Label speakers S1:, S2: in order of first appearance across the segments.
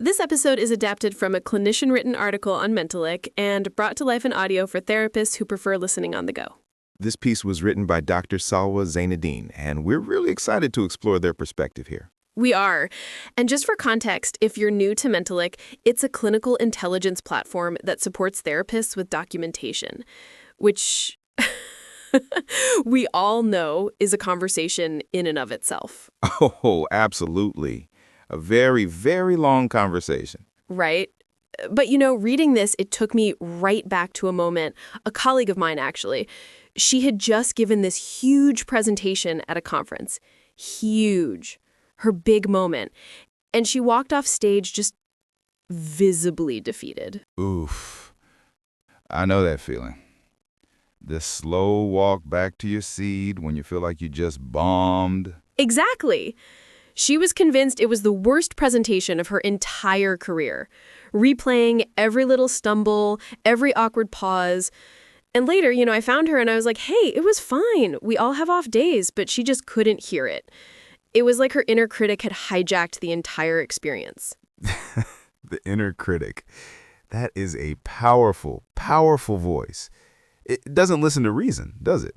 S1: This episode is adapted from a clinician-written article on Mentalyc and brought to life in audio for therapists who prefer listening on the go.
S2: This piece was written by Dr. Salwa Zainadine, and we're really excited to explore their perspective here.
S1: We are. And just for context, if you're new to Mentalyc, it's a clinical intelligence platform that supports therapists with documentation, which we all know is a conversation in and of itself.
S2: Oh, absolutely. A very, very long conversation.
S1: Right? But reading this, it took me right back to a moment, a colleague of mine actually. She had just given this huge presentation at a conference. Huge. Her big moment. And she walked off stage just visibly defeated.
S2: Oof. I know that feeling. The slow walk back to your seat when you feel like you just bombed.
S1: Exactly. She was convinced it was the worst presentation of her entire career, replaying every little stumble, every awkward pause. And later, I found her and I was like, hey, it was fine. We all have off days, but she just couldn't hear it. It was like her inner critic had hijacked the entire experience.
S2: The inner critic. That is a powerful, powerful voice. It doesn't listen to reason, does it?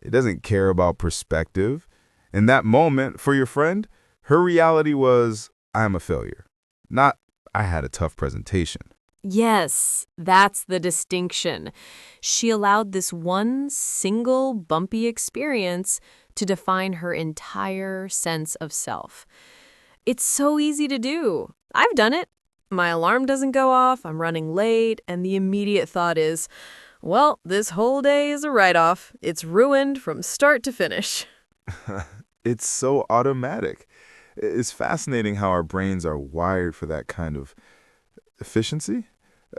S2: It doesn't care about perspective. In that moment, for your friend, her reality was, I'm a failure. Not, I had a tough presentation.
S3: Yes, that's the distinction. She allowed this one single bumpy experience to define her entire sense of self. It's so easy to do. I've done it. My alarm doesn't go off, I'm running late, and the immediate thought is, well, this whole day is a write-off. It's ruined from start to finish.
S2: It's so automatic. It's fascinating how our brains are wired for that kind of efficiency.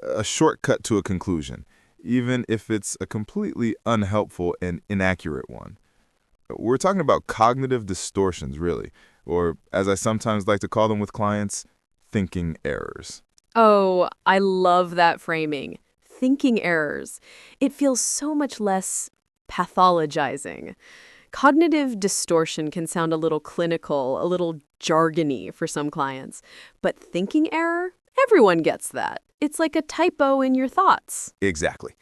S2: A shortcut to a conclusion, even if it's a completely unhelpful and inaccurate one. We're talking about cognitive distortions, really, or as I sometimes like to call them with clients, thinking errors.
S3: Oh, I love that framing. Thinking errors. It feels so much less pathologizing. Cognitive distortion can sound a little clinical, a little jargony for some clients. But thinking error? Everyone gets that. It's like a typo in your thoughts.
S2: Exactly.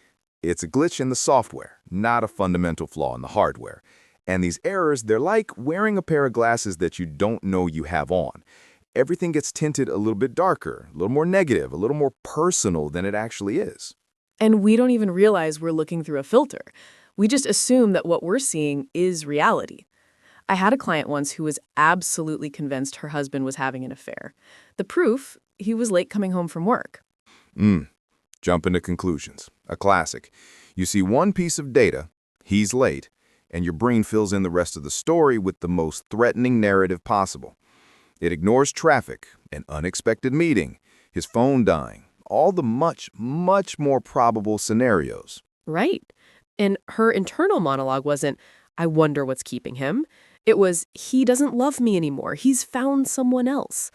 S2: It's a glitch in the software, not a fundamental flaw in the hardware. And these errors, they're like wearing a pair of glasses that you don't know you have on. Everything gets tinted a little bit darker, a little more negative, a little more personal than it actually is.
S1: And we don't even realize we're looking through a filter. We just assume that what we're seeing is reality. I had a client once who was absolutely convinced her husband was having an affair. The proof, he was late coming home from work.
S2: Jumping to conclusions. A classic. You see one piece of data, he's late, and your brain fills in the rest of the story with the most threatening narrative possible. It ignores traffic, an unexpected meeting, his phone dying, all the much, much more probable scenarios.
S1: Right. And her internal monologue wasn't, I wonder what's keeping him. It was, he doesn't love me anymore. He's found someone else.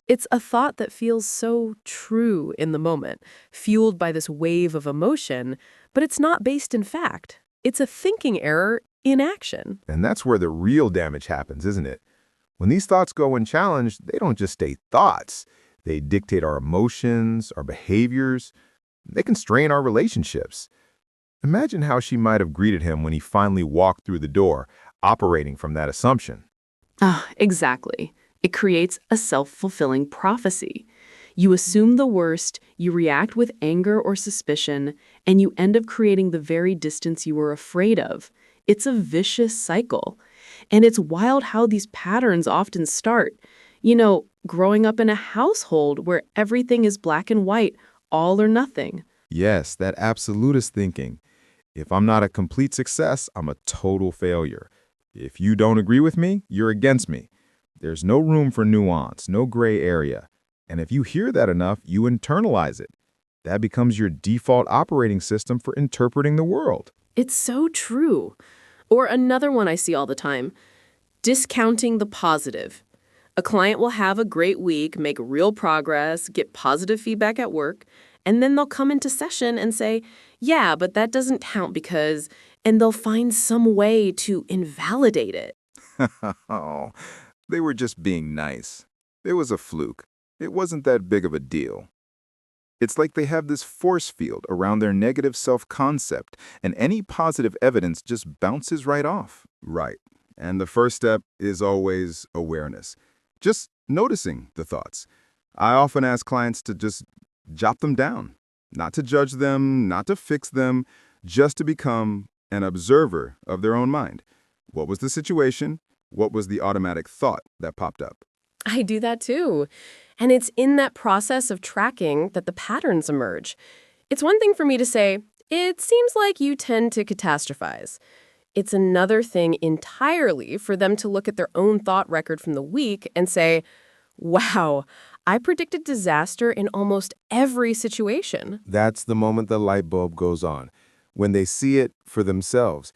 S1: It's a thought that feels so true in the moment, fueled by this wave of emotion, but it's not based in fact. It's a thinking error in action.
S2: And that's where the real damage happens, isn't it? When these thoughts go unchallenged, they don't just stay thoughts. They dictate our emotions, our behaviors. They can strain our relationships. Imagine how she might have greeted him when he finally walked through the door, operating from that assumption.
S1: Exactly. It creates a self-fulfilling prophecy. You assume the worst, you react with anger or suspicion, and you end up creating the very distance you were afraid of. It's a vicious cycle. And it's wild how these patterns often start. Growing up in a household where everything is black and white, all or nothing.
S2: Yes, that absolutist thinking. If I'm not a complete success, I'm a total failure. If you don't agree with me, you're against me. There's no room for nuance, no gray area. And if you hear that enough, you internalize it. That becomes your default operating system for interpreting the world.
S1: It's so true. Or another one I see all the time, discounting the positive. A client will have a great week, make real progress, get positive feedback at work, and then they'll come into session and say, yeah, but that doesn't count because, and they'll find some way to invalidate it.
S2: Oh, they were just being nice. It was a fluke. it wasn't that big of a deal. It's like they have this force field around their negative self-concept, and any positive evidence just bounces right off. Right. And the first step is always awareness. Just noticing the thoughts. I often ask clients to just jot them down. Not to judge them, not to fix them, just to become an observer of their own mind. What was the situation? What was the automatic thought that popped up?
S3: I do that too. And it's in that process of tracking that the patterns emerge. It's one thing for me to say, it seems like you tend to catastrophize. It's another thing entirely for them to look at their own thought record from the week and say, wow, I predicted disaster in almost every situation.
S2: That's the moment the light bulb goes on, when they see it for themselves.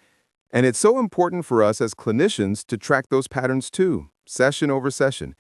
S2: And it's so important for us as clinicians to track those patterns too, session over session.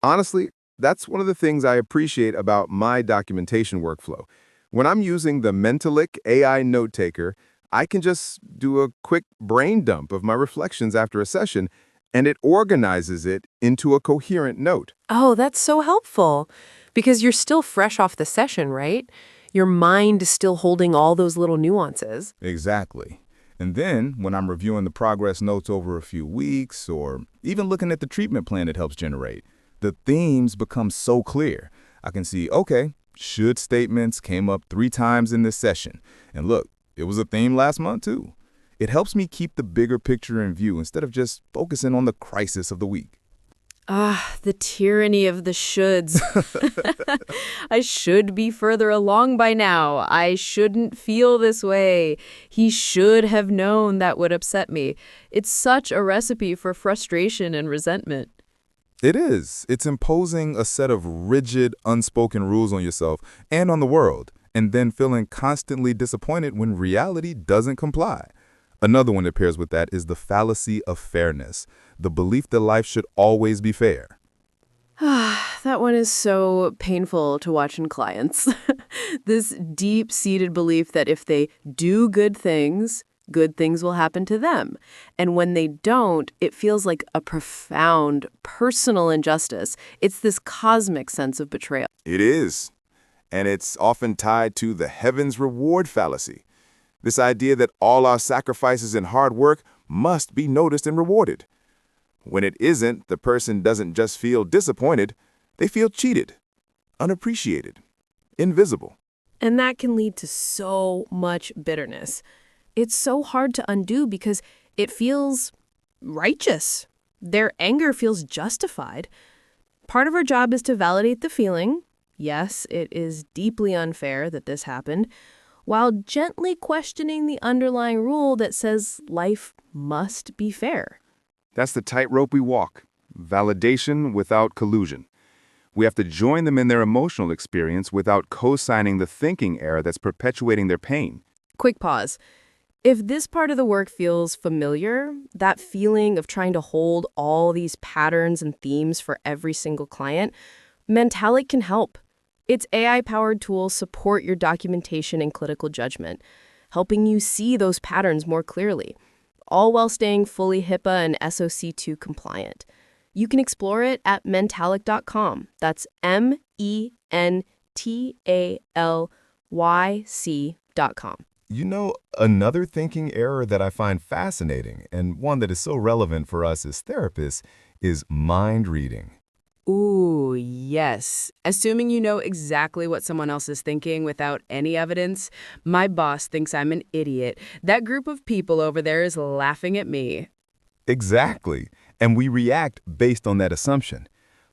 S2: Honestly, that's one of the things I appreciate about my documentation workflow. When I'm using the Mentalyc AI note taker, I can just do a quick brain dump of my reflections after a session, and it organizes it into a coherent note.
S3: Oh, that's so helpful. Because you're still fresh off the session, right? Your mind is still holding all those little nuances.
S2: Exactly. And then, when I'm reviewing the progress notes over a few weeks, or even looking at the treatment plan it helps generate, the themes become so clear. I can see, okay, should statements came up 3 times in this session. And look, it was a theme last month too. It helps me keep the bigger picture in view instead of just focusing on the crisis of the week.
S3: Ah, the tyranny of the shoulds. I should be further along by now. I shouldn't feel this way. He should have known that would upset me. It's such a recipe for frustration and resentment.
S2: It is. It's imposing a set of rigid, unspoken rules on yourself and on the world, and then feeling constantly disappointed when reality doesn't comply. Another one that pairs with that is the fallacy of fairness, the belief that life should always be fair.
S3: That one is so painful to watch in clients. This deep-seated belief that if they do good things will happen to them. And when they don't, it feels like a profound personal injustice. It's this cosmic sense of betrayal.
S2: It is. And it's often tied to the heavens reward fallacy. This idea that all our sacrifices and hard work must be noticed and rewarded. When it isn't, the person doesn't just feel disappointed, they feel cheated, unappreciated, invisible.
S3: And that can lead to so much bitterness. It's so hard to undo because it feels righteous. Their anger feels justified. Part of our job is to validate the feeling. Yes, it is deeply unfair that this happened, while gently questioning the underlying rule that says life must be fair.
S2: That's the tightrope we walk. Validation without collusion. We have to join them in their emotional experience without co-signing the thinking error that's perpetuating their pain.
S3: Quick pause. If this part of the work feels familiar, that feeling of trying to hold all these patterns and themes for every single client, Mentalyc can help. Its AI-powered tools support your documentation and clinical judgment, helping you see those patterns more clearly, all while staying fully HIPAA and SOC2 compliant. You can explore it at Mentalyc.com. That's Mentalyc.com.
S2: You know, another thinking error that I find fascinating, and one that is so relevant for us as therapists, is mind reading.
S1: Ooh, yes. Assuming you know exactly what someone else is thinking without any evidence, my boss thinks I'm an idiot. That group of people over there is laughing at me.
S2: Exactly. And we react based on that assumption.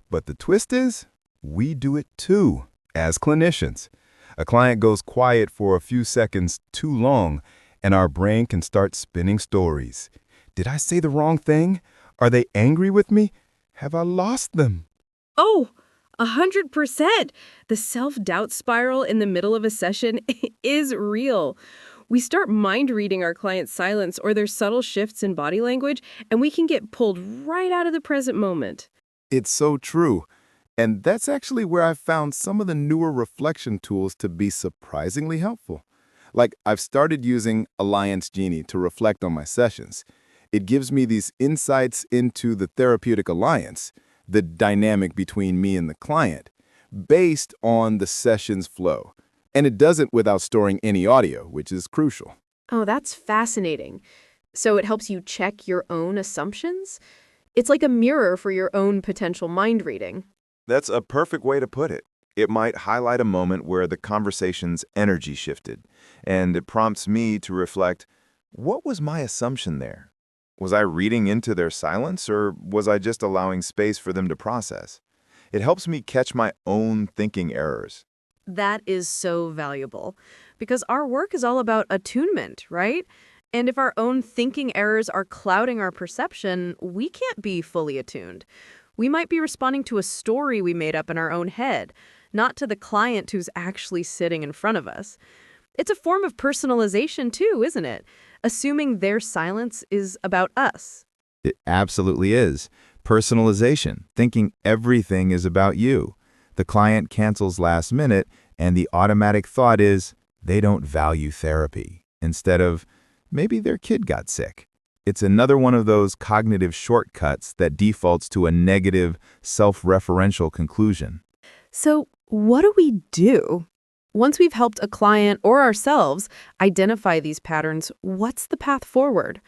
S2: But the twist is, we do it too, as clinicians. A client goes quiet for a few seconds too long, and our brain can start spinning stories. Did I say the wrong thing? Are they angry with me? Have I lost them?
S3: Oh, 100%. The self-doubt spiral in the middle of a session is real. We start mind-reading our client's silence or their subtle shifts in body language, and we can get pulled right out of the present moment.
S2: It's so true. And that's actually where I've found some of the newer reflection tools to be surprisingly helpful. Like, I've started using Alliance Genie to reflect on my sessions. It gives me these insights into the therapeutic alliance, the dynamic between me and the client,
S4: based on the session's flow. And it does it without storing any audio, which is crucial.
S1: Oh, that's fascinating. So it helps you check your own assumptions? It's like a mirror for your own potential mind reading.
S2: That's a perfect way to put it. It might highlight a moment where the conversation's energy shifted, and it prompts me to reflect, what was my assumption there? Was I reading into their silence, or was I just allowing space for them to process? It helps me catch my own thinking errors.
S1: That is so valuable because our work is all about attunement, right? And if our own thinking errors are clouding our perception, we can't be fully attuned. We might be responding to a story we made up in our own head, not to the client who's actually sitting in front of us. It's a form of personalization too, isn't it? Assuming their silence is about us.
S2: It absolutely is. Personalization, thinking everything is about you. The client cancels last minute, and the automatic thought is, they don't value therapy, instead of, maybe their kid got sick. It's another one of those cognitive shortcuts that defaults to a negative, self-referential conclusion.
S1: So what do we do? Once we've helped a client or ourselves identify these patterns, what's the path forward?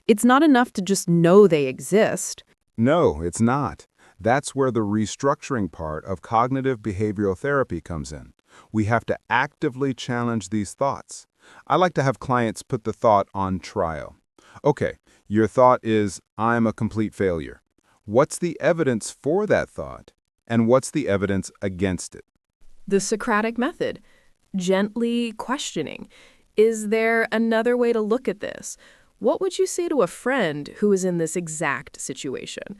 S1: It's not enough to just know they exist.
S4: No, it's not. That's where the restructuring part of cognitive behavioral therapy comes in. We have to actively challenge these thoughts. I like to have clients put the thought on trial. Okay, your thought is, I'm a complete failure. What's the evidence for that thought? And what's the evidence against it?
S3: The Socratic method. Gently questioning. Is there another way to look at this? What would you say to a friend who is in this exact situation?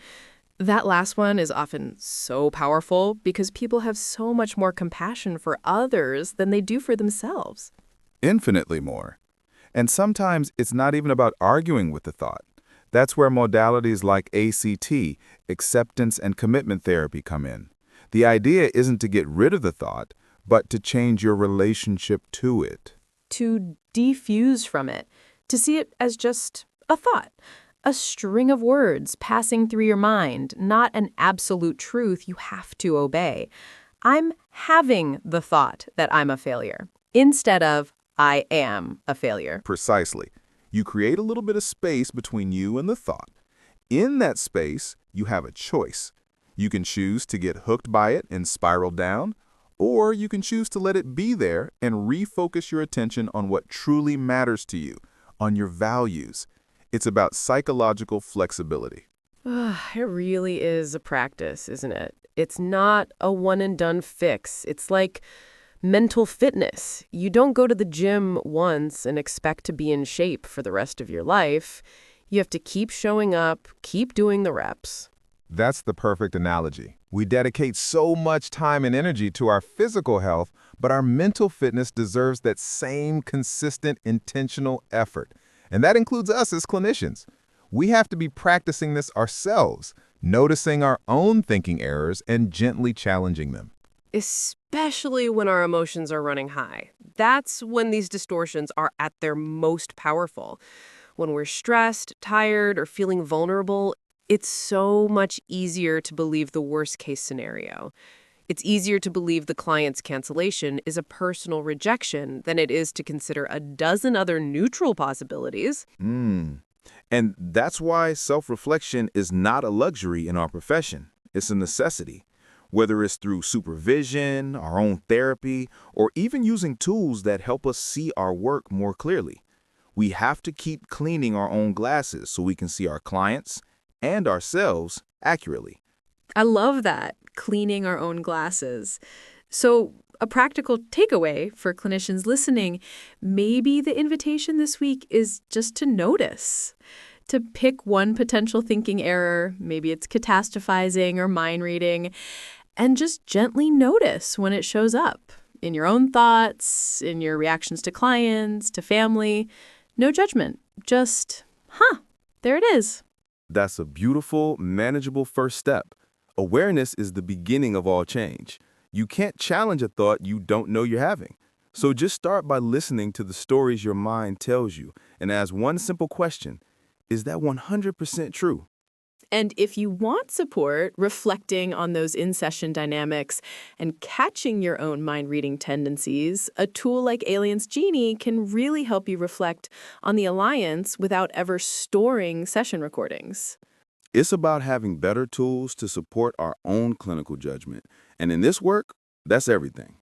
S3: That last one is often so powerful because people have so much more compassion for others than they do for themselves.
S4: Infinitely more. And sometimes it's not even about arguing with the thought. That's where modalities like ACT, acceptance and commitment therapy, come in. The idea isn't to get rid of the thought, but to change your relationship to it.
S3: To defuse from it, to see it as just a thought, a string of words passing through your mind, not an absolute truth you have to obey. I'm having the thought that I'm a failure, instead of I am a failure.
S4: Precisely. You create a little bit of space between you and the thought. In that space, you have a choice. You can choose to get hooked by it and spiral down, or you can choose to let it be there and refocus your attention on what truly matters to you, on your values. It's about psychological flexibility.
S3: It really is a practice, isn't it? It's not a one-and-done fix. It's like mental fitness. You don't go to the gym once and expect to be in shape for the rest of your life. You have to keep showing up, keep doing the reps.
S4: That's the perfect analogy. We dedicate so much time and energy to our physical health, but our mental fitness deserves that same consistent, intentional effort. And that includes us as clinicians. We have to be practicing this ourselves, noticing our own thinking errors and gently challenging them.
S3: Especially when our emotions are running high. That's when these distortions are at their most powerful. When we're stressed, tired, or feeling vulnerable, it's so much easier to believe the worst-case scenario. It's easier to believe the client's cancellation is a personal rejection than it is to consider a dozen other neutral possibilities.
S2: And that's why self-reflection is not a luxury in our profession. It's a necessity. Whether it's through supervision, our own therapy, or even using tools that help us see our work more clearly. We have to keep cleaning our own glasses so we can see our clients and ourselves accurately.
S1: I love that, cleaning our own glasses. So a practical takeaway for clinicians listening, maybe the invitation this week is just to notice, to pick one potential thinking error, maybe it's catastrophizing or mind reading, and just gently notice when it shows up in your own thoughts, in your reactions to clients, to family. No judgment, just, there it is.
S4: That's a beautiful, manageable first step. Awareness is the beginning of all change. You can't challenge a thought you don't know you're having. So just start by listening to the stories your mind tells you and ask one simple question: is that 100% true?
S1: And if you want support reflecting on those in-session dynamics and catching your own mind-reading tendencies, a tool like Alien's Genie can really help you reflect on the alliance without ever storing session recordings.
S5: It's about having better tools to support our own clinical judgment. And in this work, that's everything.